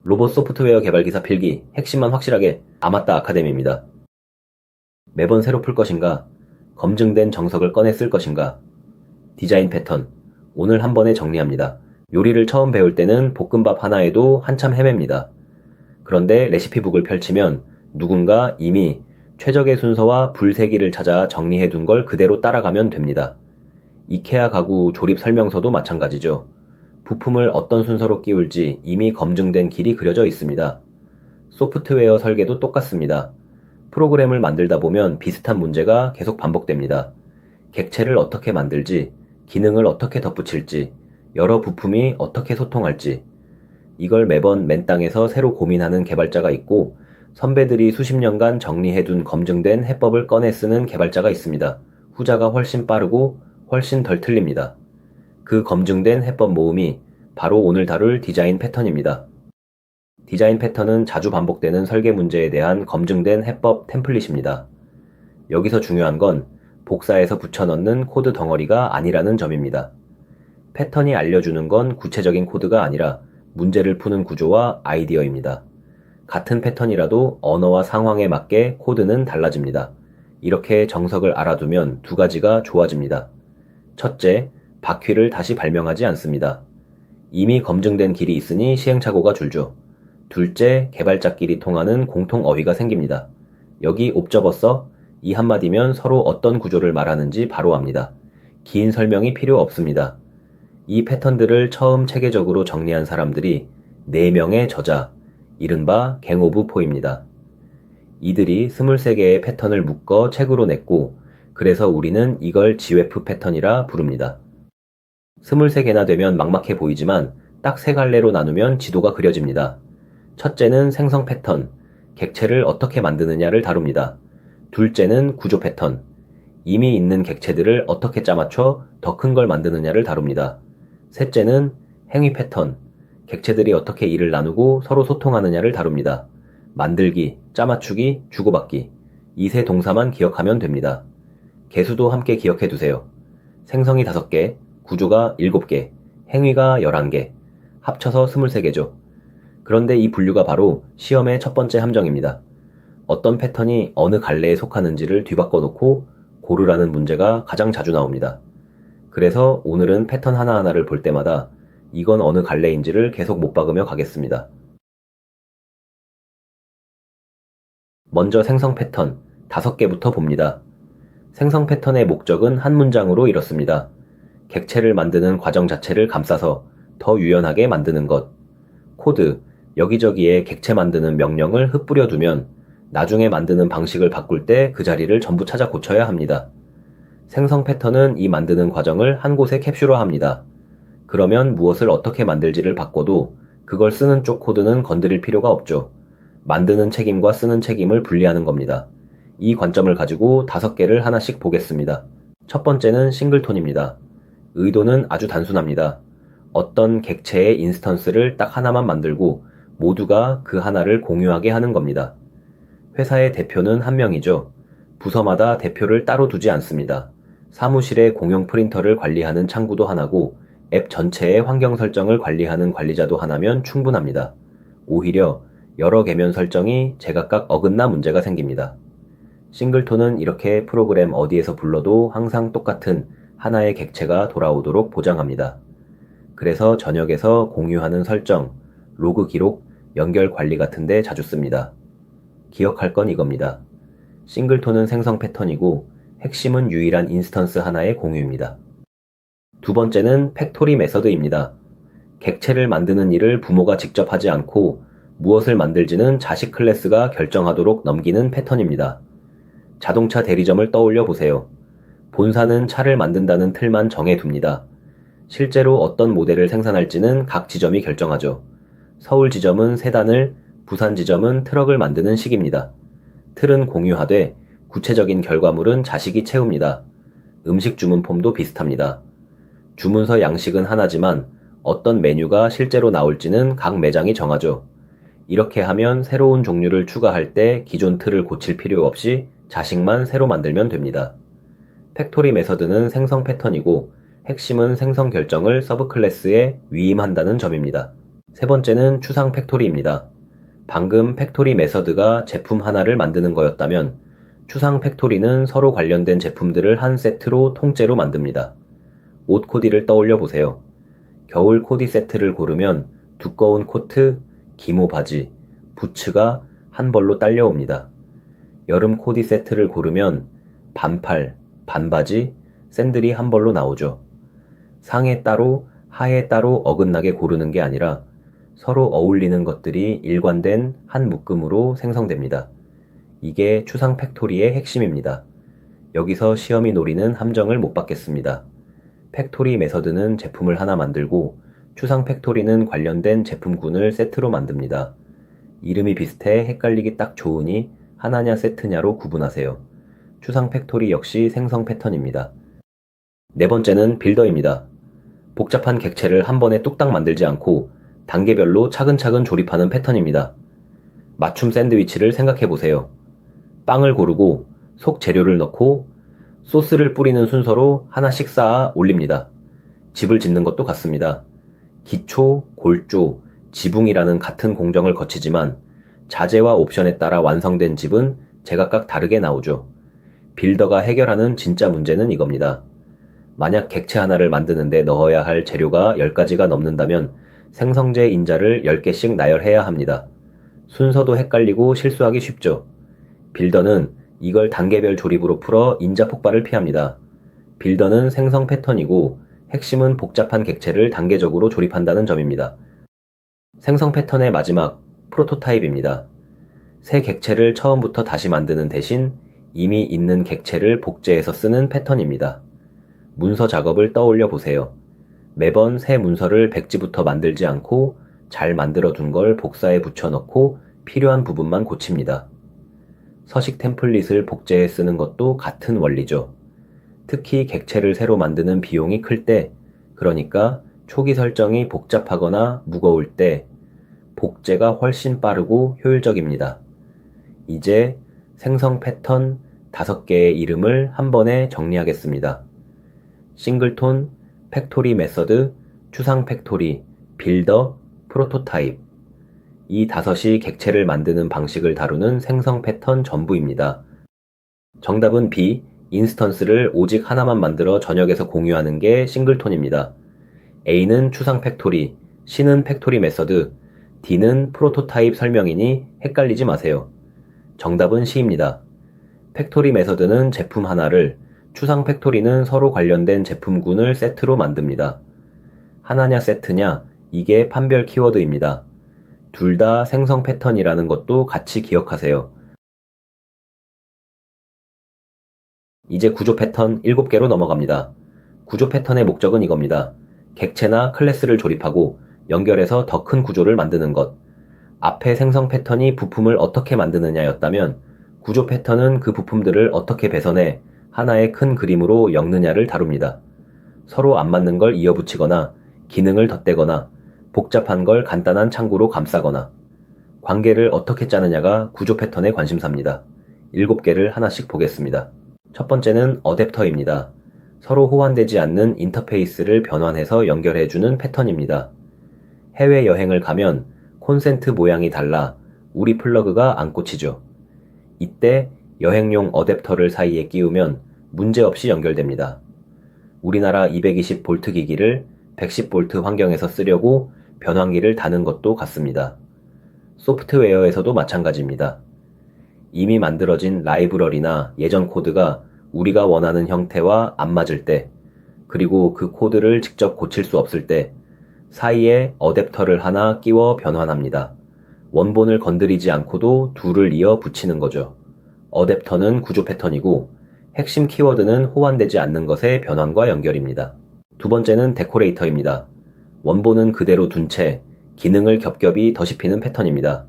로봇 소프트웨어 개발 기사 필기, 핵심만 확실하게 아맞다 아카데미입니다. 매번 새로 풀 것인가? 검증된 정석을 꺼내 쓸 것인가? 디자인 패턴, 오늘 한 번에 정리합니다. 요리를 처음 배울 때는 볶음밥 하나에도 한참 헤맵니다. 그런데 레시피북을 펼치면 누군가 이미 최적의 순서와 불세기를 찾아 정리해 둔 걸 그대로 따라가면 됩니다. 이케아 가구 조립 설명서도 마찬가지죠. 부품을 어떤 순서로 끼울지 이미 검증된 길이 그려져 있습니다. 소프트웨어 설계도 똑같습니다. 프로그램을 만들다 보면 비슷한 문제가 계속 반복됩니다. 객체를 어떻게 만들지, 기능을 어떻게 덧붙일지, 여러 부품이 어떻게 소통할지, 이걸 매번 맨땅에서 새로 고민하는 개발자가 있고, 선배들이 수십 년간 정리해둔 검증된 해법을 꺼내 쓰는 개발자가 있습니다. 후자가 훨씬 빠르고 훨씬 덜 틀립니다. 그 검증된 해법 모음이 바로 오늘 다룰 디자인 패턴입니다. 디자인 패턴은 자주 반복되는 설계 문제에 대한 검증된 해법 템플릿입니다. 여기서 중요한 건 복사해서 붙여넣는 코드 덩어리가 아니라는 점입니다. 패턴이 알려주는 건 구체적인 코드가 아니라 문제를 푸는 구조와 아이디어입니다. 같은 패턴이라도 언어와 상황에 맞게 코드는 달라집니다. 이렇게 정석을 알아두면 두 가지가 좋아집니다. 첫째, 바퀴를 다시 발명하지 않습니다. 이미 검증된 길이 있으니 시행착오가 줄죠. 둘째, 개발자끼리 통하는 공통 어휘가 생깁니다. 여기 옵저버서 이 한마디면 서로 어떤 구조를 말하는지 바로 압니다. 긴 설명이 필요 없습니다. 이 패턴들을 처음 체계적으로 정리한 사람들이 4명의 저자, 이른바 갱 오브 포입니다. 이들이 23개의 패턴을 묶어 책으로 냈고, 그래서 우리는 이걸 GWF 패턴이라 부릅니다. 23개나 되면 막막해 보이지만 딱 3갈래로 나누면 지도가 그려집니다. 첫째는 생성 패턴, 객체를 어떻게 만드느냐를 다룹니다. 둘째는 구조 패턴, 이미 있는 객체들을 어떻게 짜맞춰 더 큰 걸 만드느냐를 다룹니다. 셋째는 행위 패턴, 객체들이 어떻게 일을 나누고 서로 소통하느냐를 다룹니다. 만들기, 짜맞추기, 주고받기, 이 세 동사만 기억하면 됩니다. 개수도 함께 기억해 두세요. 생성이 5개, 구조가 7개, 행위가 11개, 합쳐서 23개죠. 그런데 이 분류가 바로 시험의 첫 번째 함정입니다. 어떤 패턴이 어느 갈래에 속하는지를 뒤바꿔 놓고 고르라는 문제가 가장 자주 나옵니다. 그래서 오늘은 패턴 하나하나를 볼 때마다 이건 어느 갈래인지를 계속 못 박으며 가겠습니다. 먼저 생성 패턴 5개부터 봅니다. 생성 패턴의 목적은 한 문장으로 이렇습니다. 객체를 만드는 과정 자체를 감싸서 더 유연하게 만드는 것. 코드, 여기저기에 객체 만드는 명령을 흩뿌려 두면 나중에 만드는 방식을 바꿀 때 그 자리를 전부 찾아 고쳐야 합니다. 생성 패턴은 이 만드는 과정을 한 곳에 캡슐화합니다. 그러면 무엇을 어떻게 만들지를 바꿔도 그걸 쓰는 쪽 코드는 건드릴 필요가 없죠. 만드는 책임과 쓰는 책임을 분리하는 겁니다. 이 관점을 가지고 5개를 하나씩 보겠습니다. 첫 번째는 싱글톤입니다. 의도는 아주 단순합니다. 어떤 객체의 인스턴스를 딱 하나만 만들고 모두가 그 하나를 공유하게 하는 겁니다. 회사의 대표는 한 명이죠. 부서마다 대표를 따로 두지 않습니다. 사무실의 공용 프린터를 관리하는 창구도 하나고 앱 전체의 환경 설정을 관리하는 관리자도 하나면 충분합니다. 오히려 여러 계면 설정이 제각각 어긋나 문제가 생깁니다. 싱글톤은 이렇게 프로그램 어디에서 불러도 항상 똑같은 하나의 객체가 돌아오도록 보장합니다. 그래서 전역에서 공유하는 설정, 로그 기록, 연결 관리 같은 데 자주 씁니다. 기억할 건 이겁니다. 싱글톤은 생성 패턴이고 핵심은 유일한 인스턴스 하나의 공유입니다. 두 번째는 팩토리 메서드입니다. 객체를 만드는 일을 부모가 직접 하지 않고 무엇을 만들지는 자식 클래스가 결정하도록 넘기는 패턴입니다. 자동차 대리점을 떠올려 보세요. 본사는 차를 만든다는 틀만 정해둡니다. 실제로 어떤 모델을 생산할지는 각 지점이 결정하죠. 서울 지점은 세단을, 부산 지점은 트럭을 만드는 식입니다. 틀은 공유하되 구체적인 결과물은 자식이 채웁니다. 음식 주문 폼도 비슷합니다. 주문서 양식은 하나지만 어떤 메뉴가 실제로 나올지는 각 매장이 정하죠. 이렇게 하면 새로운 종류를 추가할 때 기존 틀을 고칠 필요 없이 자식만 새로 만들면 됩니다. 팩토리 메서드는 생성 패턴이고 핵심은 생성 결정을 서브 클래스에 위임한다는 점입니다. 세 번째는 추상 팩토리입니다. 방금 팩토리 메서드가 제품 하나를 만드는 거였다면 추상 팩토리는 서로 관련된 제품들을 한 세트로 통째로 만듭니다. 옷 코디를 떠올려 보세요. 겨울 코디 세트를 고르면 두꺼운 코트, 기모 바지, 부츠가 한 벌로 딸려옵니다. 여름 코디 세트를 고르면 반팔, 반바지, 샌들이 한 벌로 나오죠. 상에 따로, 하에 따로 어긋나게 고르는 게 아니라 서로 어울리는 것들이 일관된 한 묶음으로 생성됩니다. 이게 추상 팩토리의 핵심입니다. 여기서 시험이 노리는 함정을 못 받겠습니다. 팩토리 메서드는 제품을 하나 만들고 추상 팩토리는 관련된 제품군을 세트로 만듭니다. 이름이 비슷해 헷갈리기 딱 좋으니 하나냐 세트냐로 구분하세요. 추상 팩토리 역시 생성 패턴입니다. 네 번째는 빌더입니다. 복잡한 객체를 한 번에 뚝딱 만들지 않고 단계별로 차근차근 조립하는 패턴입니다. 맞춤 샌드위치를 생각해 보세요. 빵을 고르고 속 재료를 넣고 소스를 뿌리는 순서로 하나씩 쌓아 올립니다. 집을 짓는 것도 같습니다. 기초, 골조, 지붕이라는 같은 공정을 거치지만 자재와 옵션에 따라 완성된 집은 제각각 다르게 나오죠. 빌더가 해결하는 진짜 문제는 이겁니다. 만약 객체 하나를 만드는데 넣어야 할 재료가 10가지가 넘는다면 생성제 인자를 10개씩 나열해야 합니다. 순서도 헷갈리고 실수하기 쉽죠. 빌더는 이걸 단계별 조립으로 풀어 인자 폭발을 피합니다. 빌더는 생성 패턴이고 핵심은 복잡한 객체를 단계적으로 조립한다는 점입니다. 생성 패턴의 마지막, 프로토타입입니다. 새 객체를 처음부터 다시 만드는 대신 이미 있는 객체를 복제해서 쓰는 패턴입니다. 문서 작업을 떠올려 보세요. 매번 새 문서를 백지부터 만들지 않고 잘 만들어둔 걸 복사해 붙여넣고 필요한 부분만 고칩니다. 서식 템플릿을 복제해 쓰는 것도 같은 원리죠. 특히 객체를 새로 만드는 비용이 클 때, 그러니까 초기 설정이 복잡하거나 무거울 때 복제가 훨씬 빠르고 효율적입니다. 이제 생성 패턴 5개의 이름을 한 번에 정리하겠습니다. 싱글톤, 팩토리 메서드, 추상 팩토리, 빌더, 프로토타입. 이 5이 객체를 만드는 방식을 다루는 생성 패턴 전부입니다. 정답은 B, 인스턴스를 오직 하나만 만들어 전역에서 공유하는 게 싱글톤입니다. A는 추상 팩토리, C는 팩토리 메서드, D는 프로토타입 설명이니 헷갈리지 마세요. 정답은 C입니다. 팩토리 메서드는 제품 하나를, 추상 팩토리는 서로 관련된 제품군을 세트로 만듭니다. 하나냐 세트냐, 이게 판별 키워드입니다. 둘 다 생성 패턴이라는 것도 같이 기억하세요. 이제 구조 패턴 7개로 넘어갑니다. 구조 패턴의 목적은 이겁니다. 객체나 클래스를 조립하고 연결해서 더 큰 구조를 만드는 것. 앞에 생성 패턴이 부품을 어떻게 만드느냐였다면 구조 패턴은 그 부품들을 어떻게 배선해 하나의 큰 그림으로 엮느냐를 다룹니다. 서로 안 맞는 걸 이어붙이거나 기능을 덧대거나 복잡한 걸 간단한 창구로 감싸거나 관계를 어떻게 짜느냐가 구조 패턴의 관심사입니다. 7개를 하나씩 보겠습니다. 첫 번째는 어댑터입니다. 서로 호환되지 않는 인터페이스를 변환해서 연결해주는 패턴입니다. 해외여행을 가면 콘센트 모양이 달라 우리 플러그가 안 꽂히죠. 이때 여행용 어댑터를 사이에 끼우면 문제없이 연결됩니다. 우리나라 220V 기기를 110V 환경에서 쓰려고 변환기를 다는 것도 같습니다. 소프트웨어에서도 마찬가지입니다. 이미 만들어진 라이브러리나 예전 코드가 우리가 원하는 형태와 안 맞을 때, 그리고 그 코드를 직접 고칠 수 없을 때 사이에 어댑터를 하나 끼워 변환합니다. 원본을 건드리지 않고도 둘을 이어 붙이는 거죠. 어댑터는 구조 패턴이고 핵심 키워드는 호환되지 않는 것의 변환과 연결입니다. 두 번째는 데코레이터입니다. 원본은 그대로 둔 채 기능을 겹겹이 더씹히는 패턴입니다.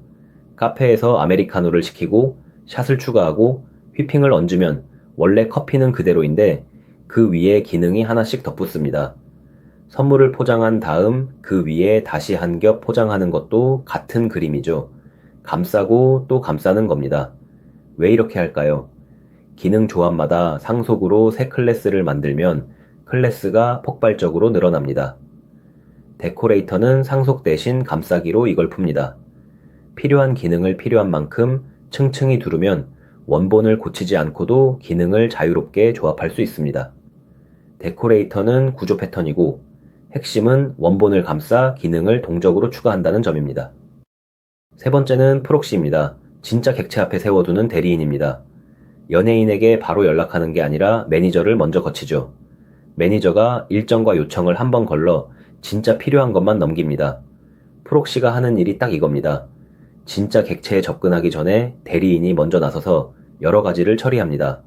카페에서 아메리카노를 시키고 샷을 추가하고 휘핑을 얹으면 원래 커피는 그대로인데 그 위에 기능이 하나씩 덧붙습니다. 선물을 포장한 다음 그 위에 다시 한 겹 포장하는 것도 같은 그림이죠. 감싸고 또 감싸는 겁니다. 왜 이렇게 할까요? 기능 조합마다 상속으로 새 클래스를 만들면 클래스가 폭발적으로 늘어납니다. 데코레이터는 상속 대신 감싸기로 이걸 풉니다. 필요한 기능을 필요한 만큼 층층이 두르면 원본을 고치지 않고도 기능을 자유롭게 조합할 수 있습니다. 데코레이터는 구조 패턴이고 핵심은 원본을 감싸 기능을 동적으로 추가한다는 점입니다. 세 번째는 프록시입니다. 진짜 객체 앞에 세워두는 대리인입니다. 연예인에게 바로 연락하는 게 아니라 매니저를 먼저 거치죠. 매니저가 일정과 요청을 한번 걸러 진짜 필요한 것만 넘깁니다. 프록시가 하는 일이 딱 이겁니다. 진짜 객체에 접근하기 전에 대리인이 먼저 나서서 여러 가지를 처리합니다.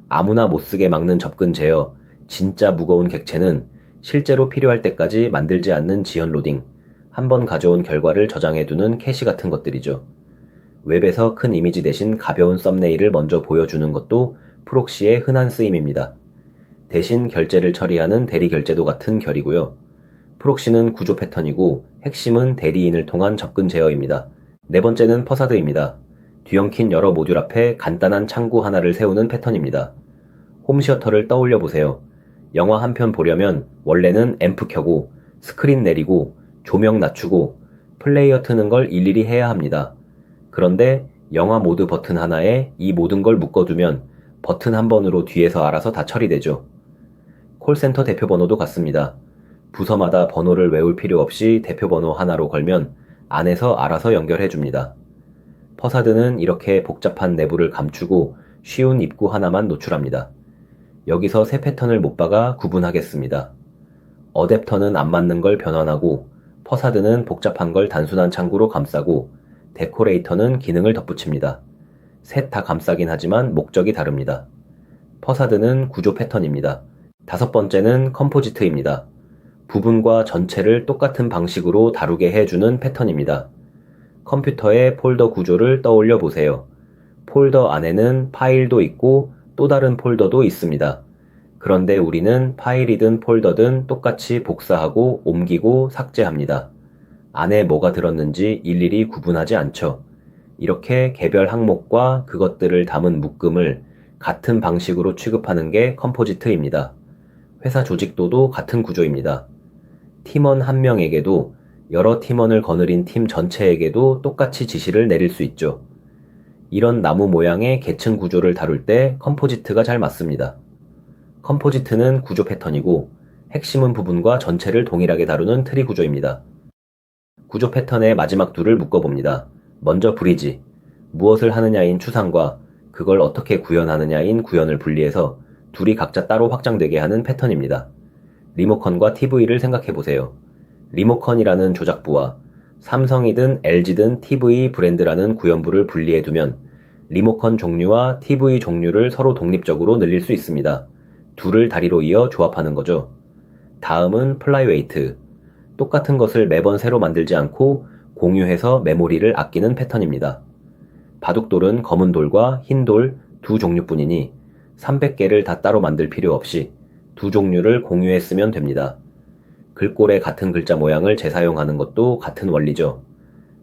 아무나 못쓰게 막는 접근 제어, 진짜 무거운 객체는 실제로 필요할 때까지 만들지 않는 지연 로딩, 한번 가져온 결과를 저장해두는 캐시 같은 것들이죠. 웹에서 큰 이미지 대신 가벼운 썸네일을 먼저 보여주는 것도 프록시의 흔한 쓰임입니다. 대신 결제를 처리하는 대리 결제도 같은 결이고요. 프록시는 구조 패턴이고 핵심은 대리인을 통한 접근 제어입니다. 네 번째는 퍼사드입니다. 뒤엉킨 여러 모듈 앞에 간단한 창구 하나를 세우는 패턴입니다. 홈시어터를 떠올려 보세요. 영화 한 편 보려면 원래는 앰프 켜고 스크린 내리고 조명 낮추고 플레이어 트는 걸 일일이 해야 합니다. 그런데 영화 모드 버튼 하나에 이 모든 걸 묶어두면 버튼 한 번으로 뒤에서 알아서 다 처리되죠. 콜센터 대표 번호도 같습니다. 부서마다 번호를 외울 필요 없이 대표 번호 하나로 걸면 안에서 알아서 연결해 줍니다. 퍼사드는 이렇게 복잡한 내부를 감추고 쉬운 입구 하나만 노출합니다. 여기서 세 패턴을 못 박아 구분하겠습니다. 어댑터는 안 맞는 걸 변환하고, 퍼사드는 복잡한 걸 단순한 창구로 감싸고, 데코레이터는 기능을 덧붙입니다. 셋 다 감싸긴 하지만 목적이 다릅니다. 퍼사드는 구조 패턴입니다. 다섯 번째는 컴포지트입니다. 부분과 전체를 똑같은 방식으로 다루게 해주는 패턴입니다. 컴퓨터의 폴더 구조를 떠올려 보세요. 폴더 안에는 파일도 있고 또 다른 폴더도 있습니다. 그런데 우리는 파일이든 폴더든 똑같이 복사하고 옮기고 삭제합니다. 안에 뭐가 들었는지 일일이 구분하지 않죠. 이렇게 개별 항목과 그것들을 담은 묶음을 같은 방식으로 취급하는 게 컴포지트입니다. 회사 조직도도 같은 구조입니다. 팀원 한 명에게도 여러 팀원을 거느린 팀 전체에게도 똑같이 지시를 내릴 수 있죠. 이런 나무 모양의 계층 구조를 다룰 때 컴포지트가 잘 맞습니다. 컴포지트는 구조 패턴이고 핵심은 부분과 전체를 동일하게 다루는 트리 구조입니다. 구조 패턴의 마지막 둘을 묶어봅니다. 먼저 브리지, 무엇을 하느냐인 추상과 그걸 어떻게 구현하느냐인 구현을 분리해서 둘이 각자 따로 확장되게 하는 패턴입니다. 리모컨과 TV를 생각해보세요. 리모컨이라는 조작부와 삼성이든 LG든 TV 브랜드라는 구현부를 분리해두면 리모컨 종류와 TV 종류를 서로 독립적으로 늘릴 수 있습니다. 둘을 다리로 이어 조합하는 거죠. 다음은 플라이웨이트. 똑같은 것을 매번 새로 만들지 않고 공유해서 메모리를 아끼는 패턴입니다. 바둑돌은 검은 돌과 흰 돌 두 종류뿐이니 300개를 다 따로 만들 필요 없이 두 종류를 공유했으면 됩니다. 글꼴의 같은 글자 모양을 재사용하는 것도 같은 원리죠.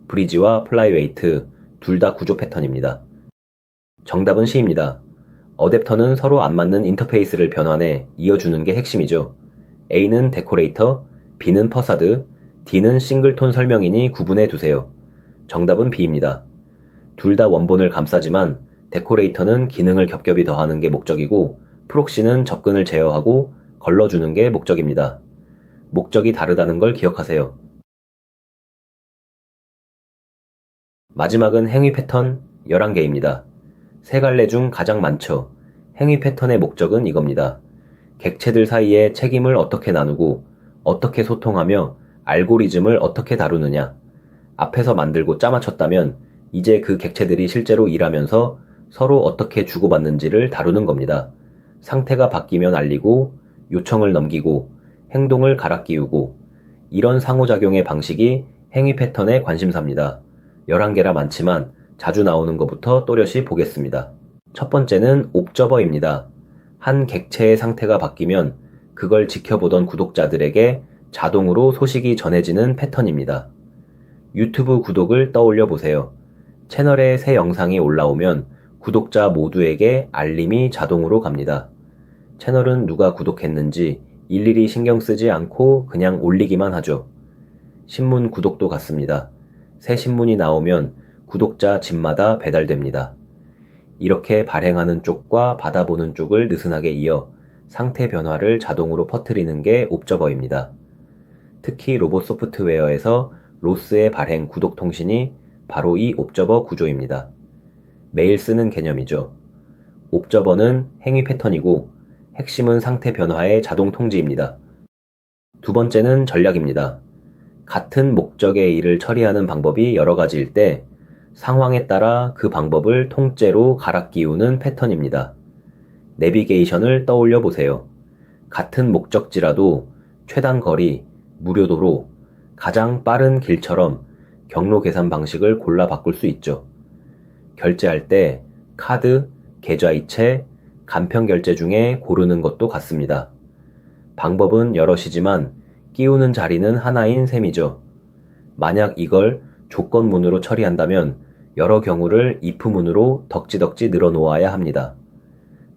브리지와 플라이웨이트 둘 다 구조 패턴입니다. 정답은 C입니다. 어댑터는 서로 안 맞는 인터페이스를 변환해 이어주는 게 핵심이죠. A는 데코레이터, B는 퍼사드, D는 싱글톤 설명이니 구분해 두세요. 정답은 B입니다. 둘 다 원본을 감싸지만 데코레이터는 기능을 겹겹이 더하는 게 목적이고 프록시는 접근을 제어하고 걸러주는 게 목적입니다. 목적이 다르다는 걸 기억하세요. 마지막은 행위 패턴 11개입니다. 세 갈래 중 가장 많죠. 행위 패턴의 목적은 이겁니다. 객체들 사이에 책임을 어떻게 나누고 어떻게 소통하며 알고리즘을 어떻게 다루느냐. 앞에서 만들고 짜맞췄다면 이제 그 객체들이 실제로 일하면서 서로 어떻게 주고받는지를 다루는 겁니다. 상태가 바뀌면 알리고 요청을 넘기고 행동을 갈아 끼우고 이런 상호작용의 방식이 행위 패턴의 관심사입니다. 11개라 많지만 자주 나오는 것부터 또렷이 보겠습니다. 첫 번째는 옵저버입니다. 한 객체의 상태가 바뀌면 그걸 지켜보던 구독자들에게 자동으로 소식이 전해지는 패턴입니다. 유튜브 구독을 떠올려 보세요. 채널에 새 영상이 올라오면 구독자 모두에게 알림이 자동으로 갑니다. 채널은 누가 구독했는지 일일이 신경 쓰지 않고 그냥 올리기만 하죠. 신문 구독도 같습니다. 새 신문이 나오면 구독자 집마다 배달됩니다. 이렇게 발행하는 쪽과 받아보는 쪽을 느슨하게 이어 상태 변화를 자동으로 퍼뜨리는 게 옵저버입니다. 특히 로봇 소프트웨어에서 로스의 발행 구독 통신이 바로 이 옵저버 구조입니다. 매일 쓰는 개념이죠. 옵저버는 행위 패턴이고 핵심은 상태 변화의 자동 통지입니다. 두 번째는 전략입니다. 같은 목적의 일을 처리하는 방법이 여러 가지일 때 상황에 따라 그 방법을 통째로 갈아 끼우는 패턴입니다. 내비게이션을 떠올려 보세요. 같은 목적지라도 최단 거리, 무료도로, 가장 빠른 길처럼 경로 계산 방식을 골라 바꿀 수 있죠. 결제할 때 카드, 계좌이체, 간편 결제 중에 고르는 것도 같습니다. 방법은 여럿이지만 끼우는 자리는 하나인 셈이죠. 만약 이걸 조건문으로 처리한다면 여러 경우를 if문으로 덕지덕지 늘어놓아야 합니다.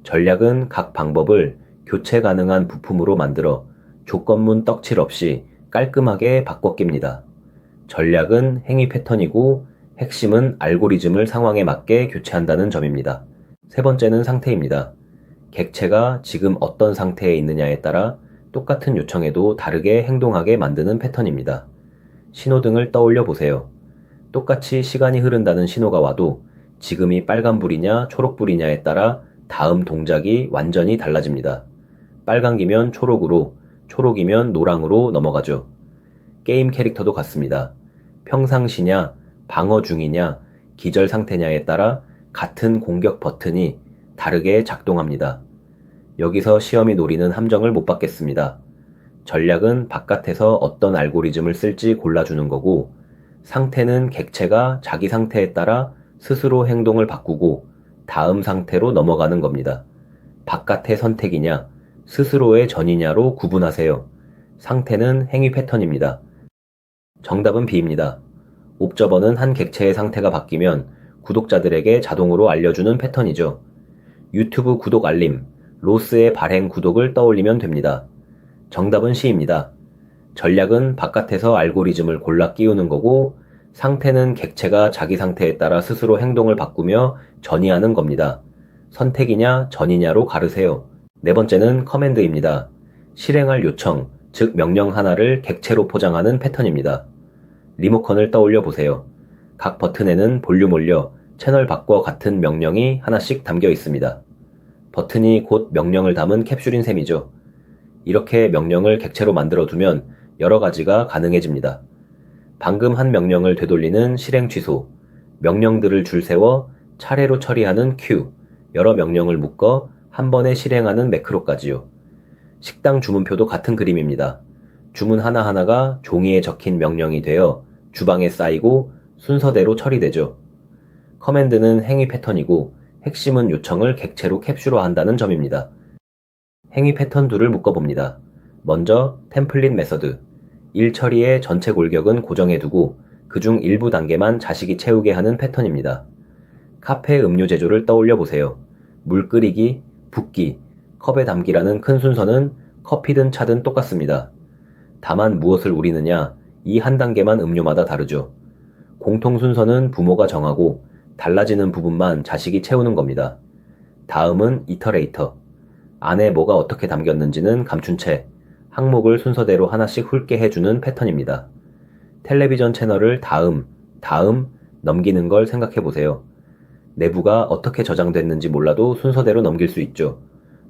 전략은 각 방법을 교체 가능한 부품으로 만들어 조건문 떡칠 없이 깔끔하게 바꿔 낍니다. 전략은 행위 패턴이고 핵심은 알고리즘을 상황에 맞게 교체한다는 점입니다. 세 번째는 상태입니다. 객체가 지금 어떤 상태에 있느냐에 따라 똑같은 요청에도 다르게 행동하게 만드는 패턴입니다. 신호등을 떠올려 보세요. 똑같이 시간이 흐른다는 신호가 와도 지금이 빨간불이냐 초록불이냐에 따라 다음 동작이 완전히 달라집니다. 빨간기면 초록으로, 초록이면 노랑으로 넘어가죠. 게임 캐릭터도 같습니다. 평상시냐, 방어 중이냐, 기절 상태냐에 따라 같은 공격 버튼이 다르게 작동합니다. 여기서 시험이 노리는 함정을 못 받겠습니다. 전략은 바깥에서 어떤 알고리즘을 쓸지 골라주는 거고, 상태는 객체가 자기 상태에 따라 스스로 행동을 바꾸고 다음 상태로 넘어가는 겁니다. 바깥의 선택이냐, 스스로의 전이냐로 구분하세요. 상태는 행위 패턴입니다. 정답은 B입니다. 옵저버는 한 객체의 상태가 바뀌면 구독자들에게 자동으로 알려주는 패턴이죠. 유튜브 구독 알림, 로스의 발행 구독을 떠올리면 됩니다. 정답은 C입니다. 전략은 바깥에서 알고리즘을 골라 끼우는 거고, 상태는 객체가 자기 상태에 따라 스스로 행동을 바꾸며 전이하는 겁니다. 선택이냐 전이냐로 가르세요. 네 번째는 커맨드입니다. 실행할 요청, 즉 명령 하나를 객체로 포장하는 패턴입니다. 리모컨을 떠올려 보세요. 각 버튼에는 볼륨 올려, 채널 바꿔 같은 명령이 하나씩 담겨 있습니다. 버튼이 곧 명령을 담은 캡슐인 셈이죠. 이렇게 명령을 객체로 만들어 두면 여러 가지가 가능해집니다. 방금 한 명령을 되돌리는 실행 취소, 명령들을 줄 세워 차례로 처리하는 큐, 여러 명령을 묶어 한 번에 실행하는 매크로까지요. 식당 주문표도 같은 그림입니다. 주문 하나하나가 종이에 적힌 명령이 되어 주방에 쌓이고 순서대로 처리되죠. 커맨드는 행위 패턴이고 핵심은 요청을 객체로 캡슐화한다는 점입니다. 행위 패턴 둘을 묶어봅니다. 먼저 템플릿 메서드. 일 처리의 전체 골격은 고정해두고 그중 일부 단계만 자식이 채우게 하는 패턴입니다. 카페 음료 제조를 떠올려 보세요. 물 끓이기, 붓기, 컵에 담기라는 큰 순서는 커피든 차든 똑같습니다. 다만 무엇을 우리느냐, 이 한 단계만 음료마다 다르죠. 공통 순서는 부모가 정하고 달라지는 부분만 자식이 채우는 겁니다. 다음은 이터레이터. 안에 뭐가 어떻게 담겼는지는 감춘 채 항목을 순서대로 하나씩 훑게 해주는 패턴입니다. 텔레비전 채널을 다음 넘기는 걸 생각해 보세요. 내부가 어떻게 저장됐는지 몰라도 순서대로 넘길 수 있죠.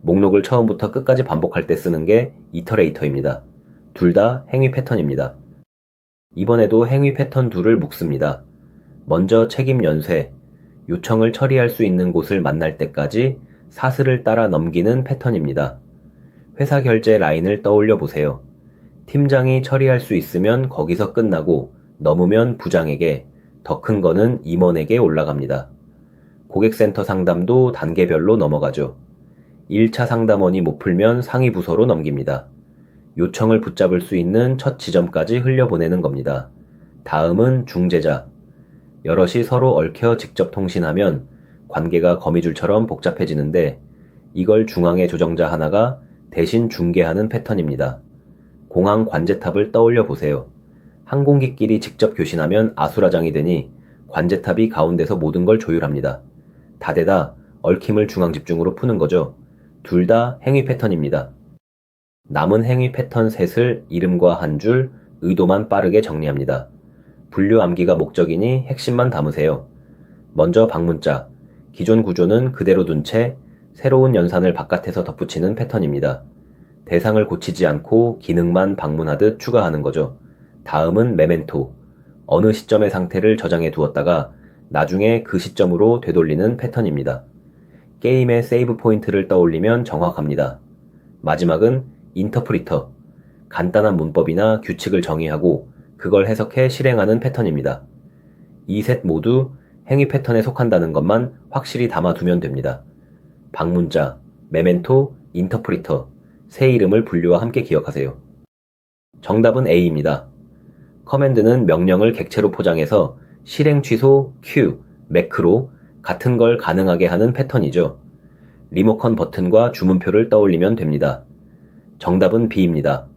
목록을 처음부터 끝까지 반복할 때 쓰는 게 이터레이터입니다. 둘 다 행위 패턴입니다. 이번에도 행위 패턴 둘을 묶습니다. 먼저 책임 연쇄, 요청을 처리할 수 있는 곳을 만날 때까지 사슬을 따라 넘기는 패턴입니다. 회사 결제 라인을 떠올려 보세요. 팀장이 처리할 수 있으면 거기서 끝나고 넘으면 부장에게, 더 큰 거는 임원에게 올라갑니다. 고객센터 상담도 단계별로 넘어가죠. 1차 상담원이 못 풀면 상위 부서로 넘깁니다. 요청을 붙잡을 수 있는 첫 지점까지 흘려보내는 겁니다. 다음은 중재자. 여럿이 서로 얽혀 직접 통신하면 관계가 거미줄처럼 복잡해지는데 이걸 중앙의 조정자 하나가 대신 중개하는 패턴입니다. 공항 관제탑을 떠올려 보세요. 항공기끼리 직접 교신하면 아수라장이 되니 관제탑이 가운데서 모든 걸 조율합니다. 다대다 얽힘을 중앙집중으로 푸는 거죠. 둘 다 행위 패턴입니다. 남은 행위 패턴 셋을 이름과 한 줄, 의도만 빠르게 정리합니다. 분류 암기가 목적이니 핵심만 담으세요. 먼저 방문자. 기존 구조는 그대로 둔 채 새로운 연산을 바깥에서 덧붙이는 패턴입니다. 대상을 고치지 않고 기능만 방문하듯 추가하는 거죠. 다음은 메멘토. 어느 시점의 상태를 저장해 두었다가 나중에 그 시점으로 되돌리는 패턴입니다. 게임의 세이브 포인트를 떠올리면 정확합니다. 마지막은 인터프리터. 간단한 문법이나 규칙을 정의하고 그걸 해석해 실행하는 패턴입니다. 이 셋 모두 행위 패턴에 속한다는 것만 확실히 담아두면 됩니다. 방문자, 메멘토, 인터프리터, 새 이름을 분류와 함께 기억하세요. 정답은 A입니다. 커맨드는 명령을 객체로 포장해서 실행 취소, 큐, 매크로 같은 걸 가능하게 하는 패턴이죠. 리모컨 버튼과 주문표를 떠올리면 됩니다. 정답은 B입니다.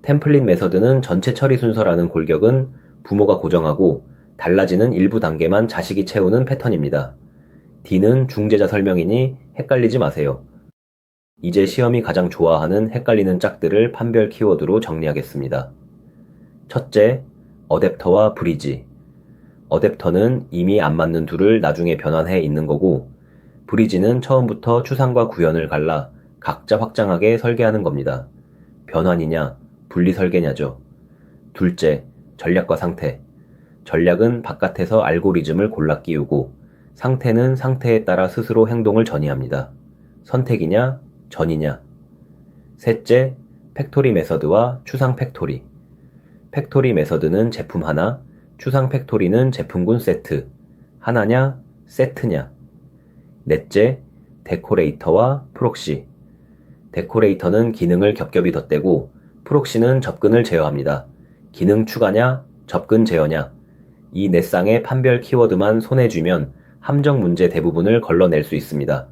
템플릿 메서드는 전체 처리 순서라는 골격은 부모가 고정하고 달라지는 일부 단계만 자식이 채우는 패턴입니다. D는 중재자 설명이니 헷갈리지 마세요. 이제 시험이 가장 좋아하는 헷갈리는 짝들을 판별 키워드로 정리하겠습니다. 첫째, 어댑터와 브리지. 어댑터는 이미 안 맞는 둘을 나중에 변환해 있는 거고, 브리지는 처음부터 추상과 구현을 갈라 각자 확장하게 설계하는 겁니다. 변환이냐, 분리 설계냐죠. 둘째, 전략과 상태. 전략은 바깥에서 알고리즘을 골라 끼우고, 상태는 상태에 따라 스스로 행동을 전이합니다. 선택이냐, 전이냐. 셋째, 팩토리 메서드와 추상 팩토리. 팩토리 메서드는 제품 하나, 추상 팩토리는 제품군 세트. 하나냐, 세트냐. 넷째, 데코레이터와 프록시. 데코레이터는 기능을 겹겹이 덧대고 프록시는 접근을 제어합니다. 기능 추가냐, 접근 제어냐. 이 네 쌍의 판별 키워드만 손에 쥐면 함정 문제 대부분을 걸러낼 수 있습니다.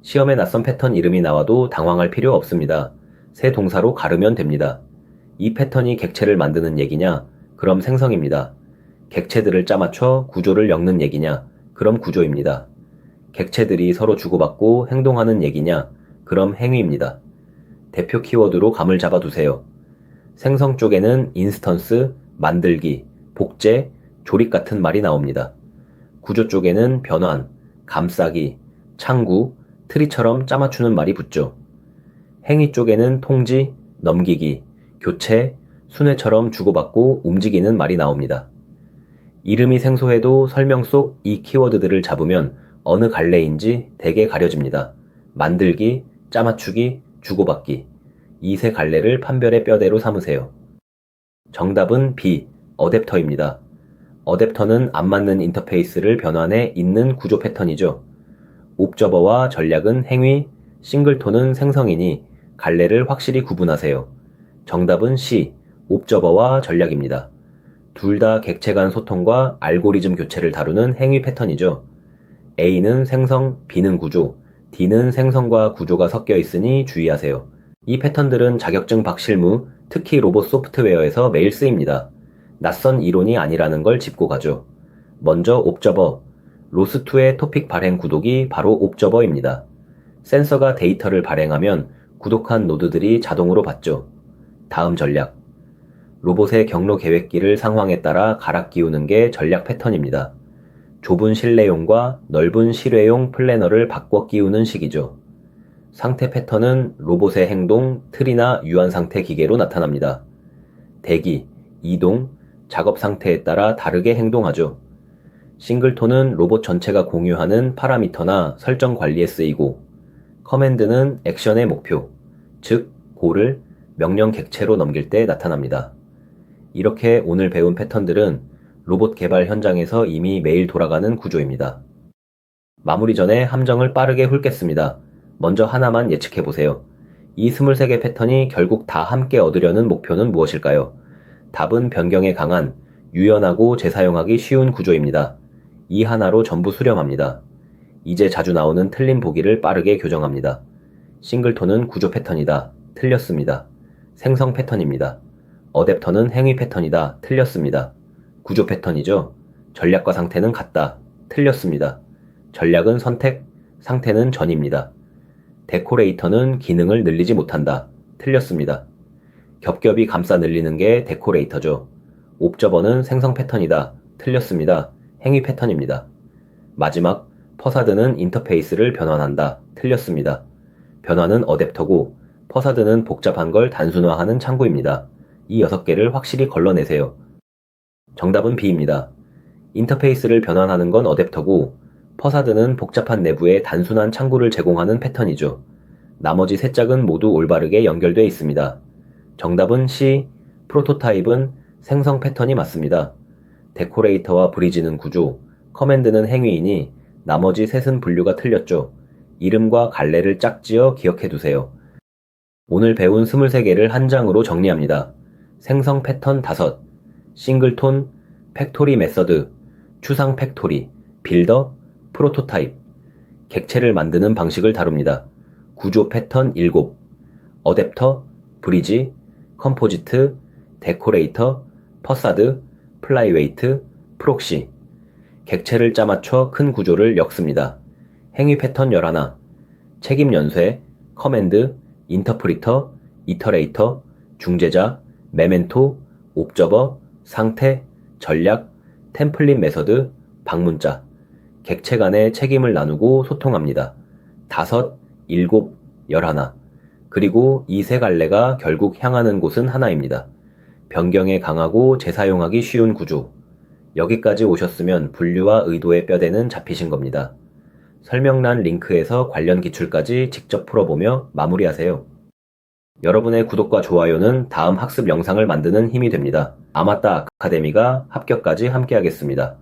시험에 낯선 패턴 이름이 나와도 당황할 필요 없습니다. 새 동사로 가르면 됩니다. 이 패턴이 객체를 만드는 얘기냐? 그럼 생성입니다. 객체들을 짜맞춰 구조를 엮는 얘기냐? 그럼 구조입니다. 객체들이 서로 주고받고 행동하는 얘기냐? 그럼 행위입니다. 대표 키워드로 감을 잡아두세요. 생성 쪽에는 인스턴스, 만들기, 복제, 조립 같은 말이 나옵니다. 구조 쪽에는 변환, 감싸기, 창구, 트리처럼 짜맞추는 말이 붙죠. 행위 쪽에는 통지, 넘기기, 교체, 순회처럼 주고받고 움직이는 말이 나옵니다. 이름이 생소해도 설명 속 이 키워드들을 잡으면 어느 갈래인지 대개 가려집니다. 만들기, 짜맞추기, 주고받기. 이 세 갈래를 판별의 뼈대로 삼으세요. 정답은 B, 어댑터입니다. 어댑터는 안 맞는 인터페이스를 변환해 있는 구조 패턴이죠. 옵저버와 전략은 행위, 싱글톤은 생성이니 갈래를 확실히 구분하세요. 정답은 C, 옵저버와 전략입니다. 둘 다 객체 간 소통과 알고리즘 교체를 다루는 행위 패턴이죠. A는 생성, B는 구조, D는 생성과 구조가 섞여 있으니 주의하세요. 이 패턴들은 자격증 박실무, 특히 로봇 소프트웨어에서 매일 쓰입니다. 낯선 이론이 아니라는 걸 짚고 가죠. 먼저 옵저버, 로스2의 토픽 발행 구독이 바로 옵저버입니다. 센서가 데이터를 발행하면 구독한 노드들이 자동으로 받죠. 다음 전략. 로봇의 경로 계획기를 상황에 따라 갈아 끼우는 게 전략 패턴입니다. 좁은 실내용과 넓은 실외용 플래너를 바꿔 끼우는 식이죠. 상태 패턴은 로봇의 행동, 틀이나 유한 상태 기계로 나타납니다. 대기, 이동, 작업 상태에 따라 다르게 행동하죠. 싱글톤은 로봇 전체가 공유하는 파라미터나 설정 관리에 쓰이고, 커맨드는 액션의 목표, 즉 골을 명령 객체로 넘길 때 나타납니다. 이렇게 오늘 배운 패턴들은 로봇 개발 현장에서 이미 매일 돌아가는 구조입니다. 마무리 전에 함정을 빠르게 훑겠습니다. 먼저 하나만 예측해보세요. 이 23개 패턴이 결국 다 함께 얻으려는 목표는 무엇일까요? 답은 변경에 강한, 유연하고 재사용하기 쉬운 구조입니다. 이 하나로 전부 수렴합니다. 이제 자주 나오는 틀린 보기를 빠르게 교정합니다. 싱글톤은 구조 패턴이다. 틀렸습니다. 생성 패턴입니다. 어댑터는 행위 패턴이다. 틀렸습니다. 구조 패턴이죠. 전략과 상태는 같다. 틀렸습니다. 전략은 선택, 상태는 전입니다. 데코레이터는 기능을 늘리지 못한다. 틀렸습니다. 겹겹이 감싸 늘리는 게 데코레이터죠. 옵저버는 생성 패턴이다. 틀렸습니다. 행위 패턴입니다. 마지막, 퍼사드는 인터페이스를 변환한다. 틀렸습니다. 변환은 어댑터고 퍼사드는 복잡한 걸 단순화하는 창구입니다. 이 6개를 확실히 걸러내세요. 정답은 B입니다. 인터페이스를 변환하는 건 어댑터고 퍼사드는 복잡한 내부에 단순한 창구를 제공하는 패턴이죠. 나머지 3짝은 모두 올바르게 연결돼 있습니다. 정답은 C, 프로토타입은 생성 패턴이 맞습니다. 데코레이터와 브리지는 구조, 커맨드는 행위이니 나머지 셋은 분류가 틀렸죠. 이름과 갈래를 짝지어 기억해두세요. 오늘 배운 23개를 한 장으로 정리합니다. 생성 패턴 5, 싱글톤, 팩토리 메서드, 추상 팩토리, 빌더, 프로토타입, 객체를 만드는 방식을 다룹니다. 구조 패턴 7, 어댑터, 브리지, 컴포지트, 데코레이터, 퍼사드, 플라이웨이트, 프록시, 객체를 짜맞춰 큰 구조를 엮습니다. 행위 패턴 11, 책임 연쇄, 커맨드, 인터프리터, 이터레이터, 중재자, 메멘토, 옵저버, 상태, 전략, 템플릿 메서드, 방문자, 객체 간의 책임을 나누고 소통합니다. 5, 7, 11. 그리고 이 3갈래가 결국 향하는 곳은 하나입니다. 변경에 강하고 재사용하기 쉬운 구조. 여기까지 오셨으면 분류와 의도의 뼈대는 잡히신 겁니다. 설명란 링크에서 관련 기출까지 직접 풀어보며 마무리하세요. 여러분의 구독과 좋아요는 다음 학습 영상을 만드는 힘이 됩니다. 아마따 아카데미가 합격까지 함께하겠습니다.